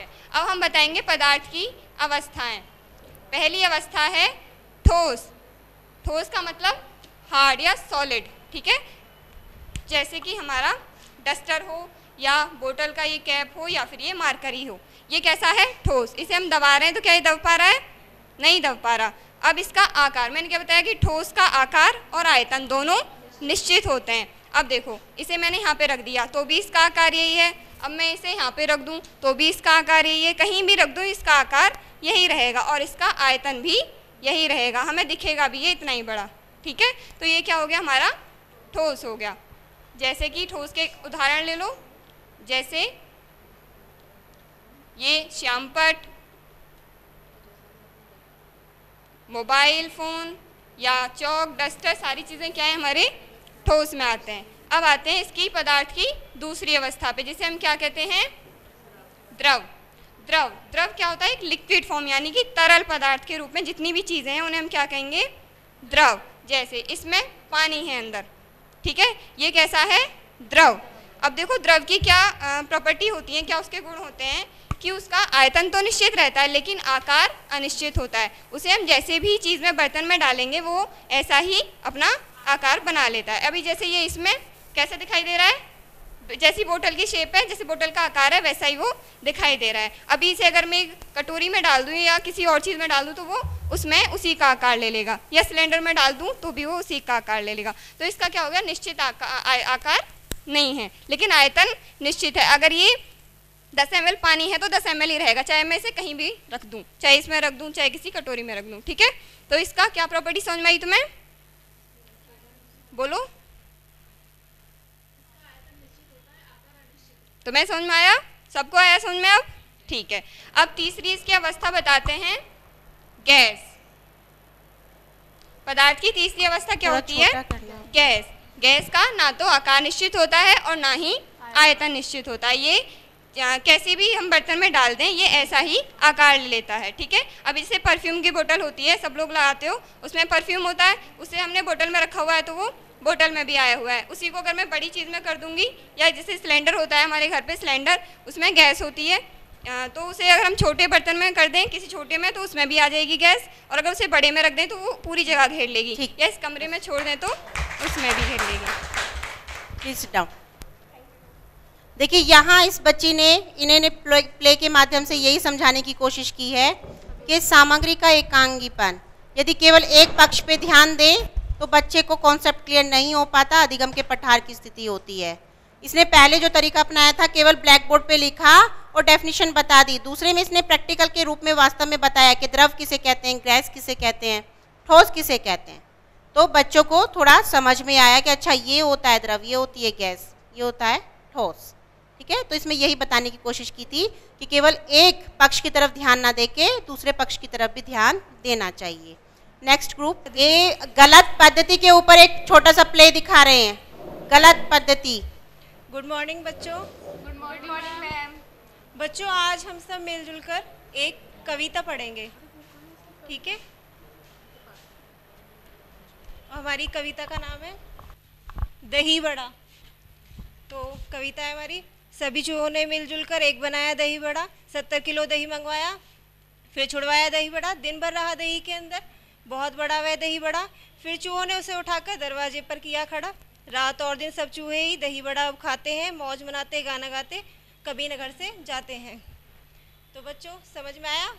है, अब हम बताएंगे पदार्थ की अवस्थाएं। पहली अवस्था है ठोस। ठोस का मतलब हार्ड या सॉलिड, ठीक है। जैसे कि हमारा डस्टर हो या बोतल का ये कैप हो या फिर ये मार्कर ही हो, ये कैसा है? ठोस। इसे हम दबा रहे हैं तो क्या ये दब पा रहा है? नहीं दब पा रहा। अब इसका आकार, मैंने क्या बताया कि ठोस का आकार और आयतन दोनों निश्चित होते हैं। अब देखो, इसे मैंने यहाँ पे रख दिया तो भी इसका आकार यही है। अब मैं इसे यहाँ पे रख दूँ तो भी इसका आकार यही है। कहीं भी रख दूँ इसका आकार यही रहेगा और इसका आयतन भी यही रहेगा, हमें दिखेगा भी ये इतना ही बड़ा, ठीक है। तो ये क्या हो गया? हमारा ठोस हो गया। जैसे कि ठोस के उदाहरण ले लो, जैसे ये श्यामपट्ट, मोबाइल फ़ोन या चौक, डस्टर, सारी चीज़ें क्या है? हमारे ठोस में आते हैं। अब आते हैं इसकी पदार्थ की दूसरी अवस्था पे, जिसे हम क्या कहते हैं? द्रव। द्रव, द्रव क्या होता है? एक लिक्विड फॉर्म, यानी कि तरल पदार्थ के रूप में जितनी भी चीज़ें हैं उन्हें हम क्या कहेंगे? द्रव। जैसे इसमें पानी है अंदर, ठीक है, ये कैसा है? द्रव। अब देखो द्रव की क्या प्रॉपर्टी होती है, क्या उसके गुण होते हैं कि उसका आयतन तो निश्चित रहता है लेकिन आकार अनिश्चित होता है। उसे हम जैसे भी चीज़ में, बर्तन में डालेंगे वो ऐसा ही अपना आकार बना लेता है। अभी जैसे ये इसमें कैसे दिखाई दे रहा है? जैसी बोतल की शेप है, जैसे बोतल का आकार है वैसा ही वो दिखाई दे रहा है। अभी इसे अगर मैं कटोरी में डाल दूँ या किसी और चीज़ में डाल दूँ तो वो उसमें उसी का आकार ले लेगा, या सिलेंडर में डाल दूँ तो भी वो उसी का आकार ले लेगा। तो इसका क्या हो गया? निश्चित आकार नहीं है लेकिन आयतन निश्चित है। अगर ये 10 ml पानी है तो 10 ml ही रहेगा, चाहे मैं इसे कहीं भी रख दूँ, चाहे इसमें रख दूँ, चाहे किसी कटोरी में रख दूँ, ठीक है। तो इसका क्या प्रॉपर्टी समझ में आई तुम्हें? बोलो, तुम्हें समझ में आया? सबको आया समझ में? अब ठीक है। अब तीसरी इसकी अवस्था बताते हैं, गैस। पदार्थ की तीसरी अवस्था क्या होती है? गैस। गैस का ना तो आकार निश्चित होता है और ना ही आयतन निश्चित होता है। ये कैसे भी हम बर्तन में डाल दें ये ऐसा ही आकार ले लेता है, ठीक है। अब जैसे परफ्यूम की बोतल होती है, सब लोग लगाते हो, उसमें परफ्यूम होता है, उसे हमने बोतल में रखा हुआ है तो वो बोतल में भी आया हुआ है। उसी को अगर मैं बड़ी चीज़ में कर दूंगी, या जैसे सिलेंडर होता है हमारे घर पे सिलेंडर, उसमें गैस होती है, तो उसे अगर हम छोटे बर्तन में कर दें, किसी छोटे में, तो उसमें भी आ जाएगी गैस, और अगर उसे बड़े में रख दें तो वो पूरी जगह घेर लेगी, या इस कमरे में छोड़ दें तो उसमें भी घेर लेगी। Please down. देखिए यहाँ इस बच्ची ने इन्हें प्ले के माध्यम से यही समझाने की कोशिश की है कि सामग्री का एकांगीपन, यदि केवल एक पक्ष पे ध्यान दें तो बच्चे को कॉन्सेप्ट क्लियर नहीं हो पाता, अधिगम के पठार की स्थिति होती है। इसने पहले जो तरीका अपनाया था, केवल ब्लैक बोर्ड पे लिखा और डेफिनेशन बता दी। दूसरे में इसने प्रैक्टिकल के रूप में वास्तव में बताया कि द्रव किसे कहते हैं, गैस किसे कहते हैं, ठोस किसे कहते हैं। तो बच्चों को थोड़ा समझ में आया कि अच्छा ये होता है द्रव, ये होती है गैस, ये होता है ठोस, ठीक है। तो इसमें यही बताने की कोशिश की थी कि केवल एक पक्ष की तरफ ध्यान ना देके दूसरे पक्ष की तरफ भी ध्यान देना चाहिए। नेक्स्ट ग्रुप, ये गलत पद्धति के ऊपर एक छोटा सा प्ले दिखा रहे हैं। गलत पद्धति। गुड मॉर्निंग बच्चों। Good morning ma'am. बच्चों आज हम सब मिलजुल कर एक कविता पढ़ेंगे, ठीक है। हमारी कविता का नाम है दही बड़ा। तो कविता है हमारी, सभी चूहों ने मिलजुल कर एक बनाया दही बड़ा, 70 किलो दही मंगवाया, फिर छुड़वाया दही बड़ा, दिन भर रहा दही के अंदर, बहुत बड़ा वह दही बड़ा, फिर चूहों ने उसे उठाकर दरवाजे पर किया खड़ा, रात और दिन सब चूहे ही दही बड़ा अब खाते हैं, मौज मनाते गाना गाते कभी न घर से जाते हैं। तो बच्चों समझ में आया?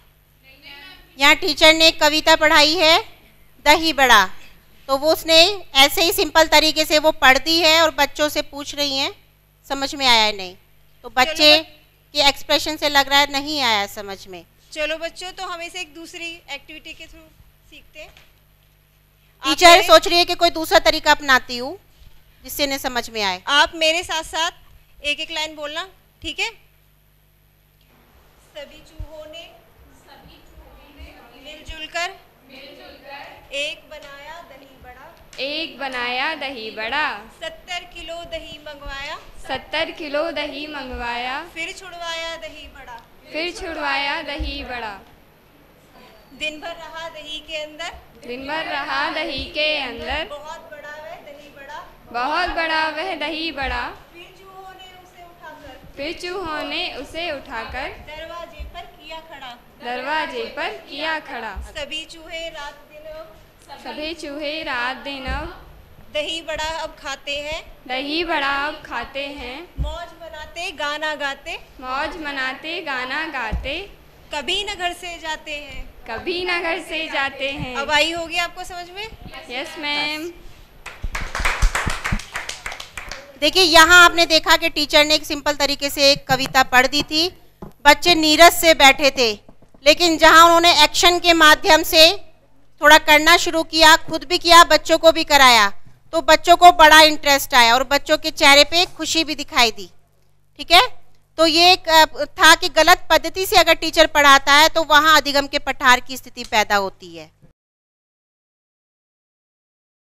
यहाँ टीचर ने एक कविता पढ़ाई है दही बड़ा, तो वो उसने ऐसे ही सिंपल तरीके से वो पढ़ती है और बच्चों से पूछ रही हैं समझ में आया है नहीं। तो बच्चे के एक्सप्रेशन से लग रहा है नहीं आया समझ में। चलो बच्चों, तो हम इसे एक दूसरी एक्टिविटी के थ्रू सीखते हैं। टीचर सोच रही है कि कोई दूसरा तरीका अपनाती हूँ जिससे इन्हें समझ में आए। आप मेरे साथ साथ एक एक लाइन बोलना, ठीक है। सभी चूहों ने मिलजुल कर एक बनाया दही बड़ा, एक बनाया दही बड़ा, 70 किलो दही मंगवाया, 70 किलो दही मंगवाया, फिर छुड़वाया दही बड़ा, फिर छुड़वाया दही बड़ा, दिन भर रहा दही के अंदर, दिन भर रहा दही के अंदर, बहुत बड़ा वह दही बड़ा, बहुत बड़ा वह दही बड़ा, फिर चूहों ने उसे उठाकर फिर चूहों ने उसे उठाकर दरवाजे किया खड़ा, दरवाजे पर किया खड़ा। सभी चूहे रात दिन अब, सभी चूहे रात दिन अब, दही बड़ा अब खाते हैं, दही बड़ा अब खाते हैं। मौज मनाते गाना गाते, मौज मनाते गाना गाते, कभी न घर से जाते हैं। कभी न घर से जाते हैं। अब आई होगी आपको समझ में? Yes ma'am. देखिए यहाँ आपने देखा कि टीचर ने एक सिंपल तरीके से एक कविता पढ़ दी थी, बच्चे नीरस से बैठे थे, लेकिन जहाँ उन्होंने एक्शन के माध्यम से थोड़ा करना शुरू किया, खुद भी किया, बच्चों को भी कराया, तो बच्चों को बड़ा इंटरेस्ट आया और बच्चों के चेहरे पे खुशी भी दिखाई दी। ठीक है, तो ये एक था कि गलत पद्धति से अगर टीचर पढ़ाता है तो वहाँ अधिगम के पठार की स्थिति पैदा होती है।